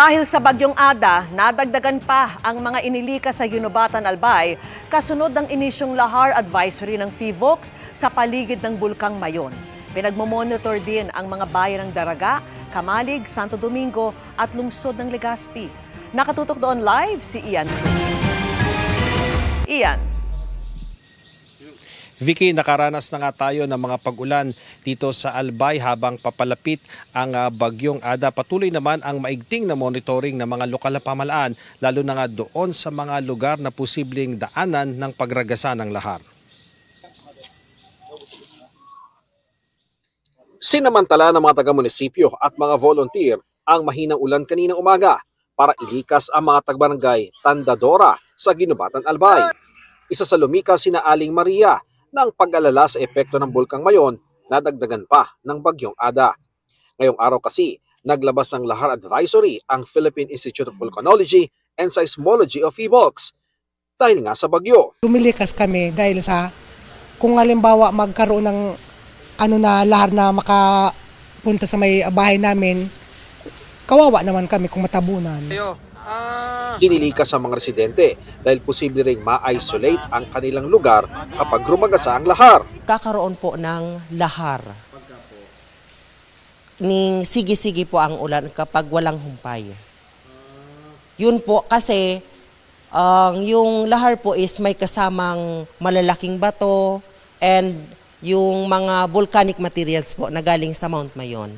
Dahil sa Bagyong Ada, nadagdagan pa ang mga inilikas sa Ginobatan, Albay kasunod ng inisyong lahar advisory ng PHIVOLCS sa paligid ng Bulkang Mayon. Pinagmomonitor din ang mga bayan ng Daraga, Kamalig, Santo Domingo at lungsod ng Legazpi. Nakatutok doon live si Ian Cruz. Ian. Vicky, nakaranas na nga tayo ng mga pag-ulan dito sa Albay habang papalapit ang Bagyong Ada. Patuloy naman ang maigting na monitoring ng mga lokal na pamahalaan, lalo na nga doon sa mga lugar na posibleng daanan ng pagragasa ng lahar. Sinamantala ng mga taga-munisipyo at mga volunteer ang mahinang ulan kaninang umaga para ilikas ang mga tagbarangay Tandadora sa Ginobatan, Albay. Isa sa lumikas sina Aling Maria na ang pag-alala sa epekto ng Bulkang Mayon nadagdagan pa ng Bagyong Ada. Ngayong araw kasi, naglabas ng lahar advisory ang Philippine Institute of Volcanology and Seismology of PHIVOLCS dahil nga sa bagyo. Lumilikas kami dahil sa kung halimbawa magkaroon ng lahar na makapunta sa may bahay namin, kawawa naman kami kung matabunan. Inilikas ang mga residente dahil posible ring ma-isolate ang kanilang lugar kapag rumagasa ang lahar. Kakaroon po ng lahar. Sige-sige po ang ulan kapag walang humpay. Yun po kasi yung lahar po is may kasamang malalaking bato and yung mga volcanic materials po na galing sa Mount Mayon.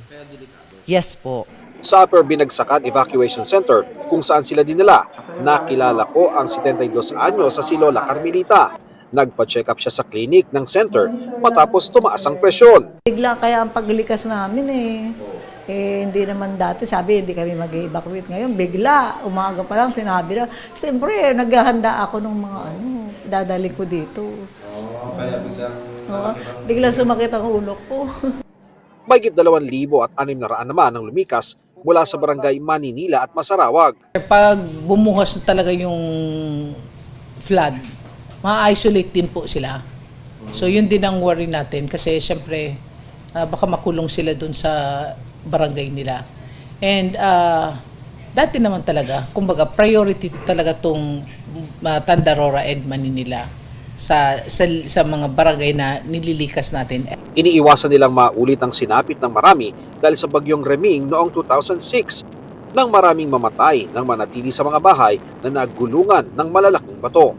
Yes po. Sa Upper Binagsakan Evacuation Center kung saan sila dinala, nakilala ko ang 72 anyos sa si Lola Carmelita. Nagpa-check up siya sa clinic ng center matapos tumaas ang presyon. Bigla kaya ang paglikas namin hindi naman dati sabi hindi kami mag-evacuate. Ngayon bigla, umaga pa lang sinabi na, siyempre naghahanda ako ng mga dadali ko dito. Kaya biglang sumakit ang ulo ko. Mahigit 2,600 naman ang lumikas mula sa barangay Maninila at Masarawag. Pag bumuhos na talaga yung flood, ma-isolate din po sila. So yun din ang worry natin kasi syempre baka makulong sila dun sa barangay nila. And dati naman talaga, kumbaga priority talaga tong Tandadora and Maninila sa mga barangay na nililikas natin. Iniiwasan nilang maulit ang sinapit ng marami dahil sa bagyong Reming noong 2006 nang maraming mamatay nang manatili sa mga bahay na nagulungan ng malalaking bato.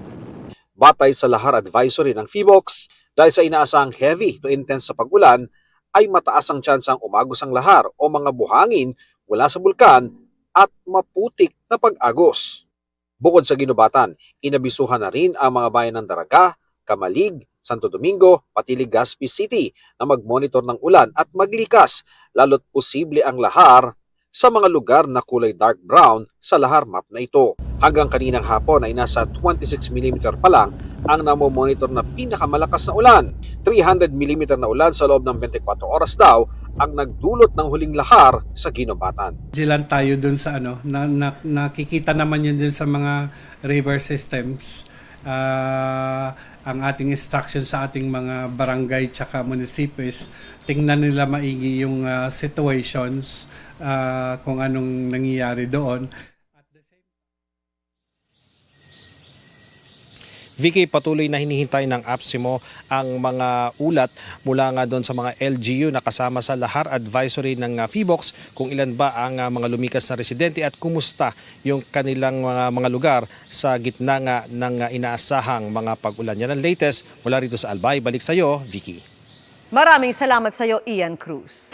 Batay sa lahar advisory ng PHIVOLCS, dahil sa inaasahang heavy to intense sa pag-ulan, ay mataas ang tsansang umagos ang lahar o mga buhangin mula sa bulkan at maputik na pag-agos. Bukod sa Ginobatan, inabisuhan na rin ang mga bayan ng Daraga, Kamalig, Santo Domingo, pati Legazpi City na mag-monitor ng ulan at maglikas, lalo't posible ang lahar sa mga lugar na kulay dark brown sa lahar map na ito. Hanggang kaninang hapon ay nasa 26 mm pa lang ang namomonitor na pinakamalakas na ulan. 300 mm na ulan sa loob ng 24 oras daw ang nagdulot ng huling lahar sa Ginobatan. Dilan tayo dun sa nakikita naman yun din sa mga river systems. Ang ating instruction sa ating mga barangay tsaka municipes, tingnan nila maigi yung situations kung anong nangyayari doon. Vicky, patuloy na hinihintay ng APSIMO ang mga ulat mula nga doon sa mga LGU na kasama sa lahar advisory ng PHIVOLCS kung ilan ba ang mga lumikas na residente at kumusta yung kanilang mga lugar sa gitna nga ng inaasahang mga pag-ulan. Yan ang latest mula rito sa Albay. Balik sa iyo, Vicky. Maraming salamat sa iyo, Ian Cruz.